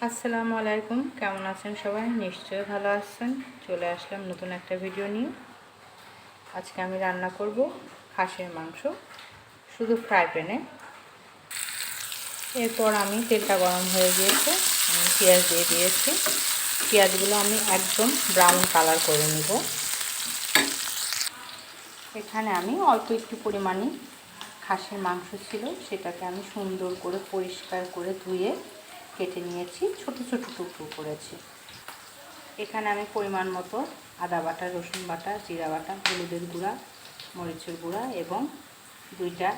আসসালামু আলাইকুম, কেমন আছেন সবাই? নিশ্চয়ই ভালো আছেন। চলে আসলাম নতুন একটা ভিডিও নিয়ে। আজকে আমি রান্না করব খাসির মাংস, শুধু ফ্রাই প্যানে। এরপর আমি তেলটা গরম হয়ে গিয়েছে, আমি পেঁয়াজ দিয়ে দিয়েছি। পেঁয়াজগুলো আমি একদম ব্রাউন কালার করে নেব। এখানে আমি অল্প একটু পরিমাণে খাসির মাংস ছিল, সেটাকে আমি সুন্দর করে পরিষ্কার করে ধুয়ে কেটে নিয়েছি, ছোট ছোট টুকরো করেছি। এখানে আমি পরিমাণ মতো আদা বাটা, রসুন বাটা, জিরা বাটা, হলুদের গুঁড়া, মরিচের গুঁড়া এবং 2টা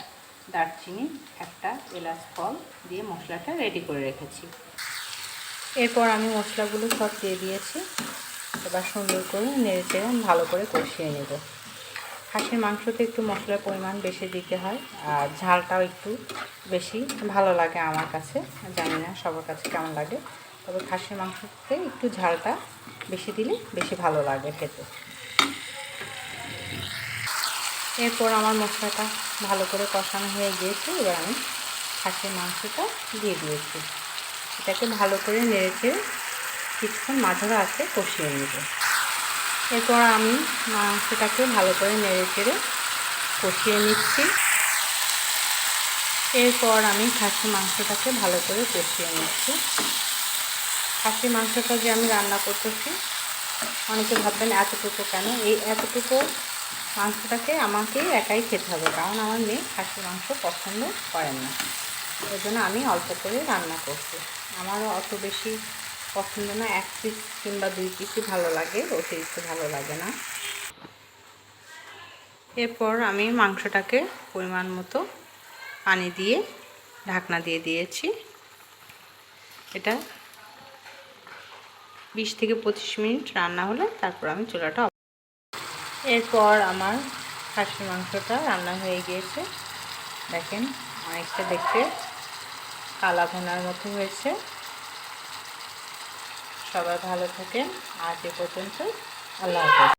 দারচিনি, একটা এলাচ ফল দিয়ে মশলাটা রেডি করে রেখেছি। এরপর আমি মশলাগুলো সব দিয়ে দিয়েছি। এবার সুন্দর করে নেড়েচেড়ে ভালো করে কষিয়ে নেব। খাসির মাংসতে একটু মশলার পরিমাণ বেশি দিতে হয়, আর ঝালটাও একটু বেশি ভালো লাগে আমার কাছে। জানি না সবার কাছে কেমন লাগে, তবে খাসির মাংসতে একটু ঝালটা বেশি দিলে বেশি ভালো লাগে খেতে। এরপর আমার মশলাটা ভালো করে কষানো হয়ে গিয়েছে। এবার আমি খাসির মাংসটা দিয়ে দিয়েছি। এটাকে ভালো করে নেড়েচেড়ে কিছুক্ষণ মাঝারে আঁচে কষিয়ে নেব। এরপর আমি মাংসটাকে ভালো করে নেড়েচেড়ে কষিয়ে নিচ্ছি। এরপর আমি খাসির মাংসটাকে ভালো করে কষিয়ে নিচ্ছি। খাসির মাংসটা যে আমি রান্না করতেছি, অনেকে ভাববেন এতটুকু কেন। এই এতটুকু মাংসটাকে আমাকে একাই খেতে হবে, কারণ আমার মেয়ে খাসির মাংস পছন্দ করেন না। ওই জন্য আমি অল্প করে রান্না করছি। আমারও অত বেশি পছন্দ না, 1 পিস কিংবা 2 পিসই ভালো লাগে, অতিরিক্ত ভালো লাগে না। এরপর আমি মাংসটাকে পরিমাণ মতো পানি দিয়ে ঢাকনা দিয়ে দিয়েছি। এটা 20 থেকে 25 মিনিট রান্না হলে তারপর আমি চুলাটা অফ। এরপর আমার খাসির মাংসটা রান্না হয়ে গিয়েছে। দেখেন, অনেকটা দেখতে কালা ভুনার মতো হয়েছে। সবাই ভালো থাকেন। আজ এ পর্যন্ত। আল্লাহ হাফেজ।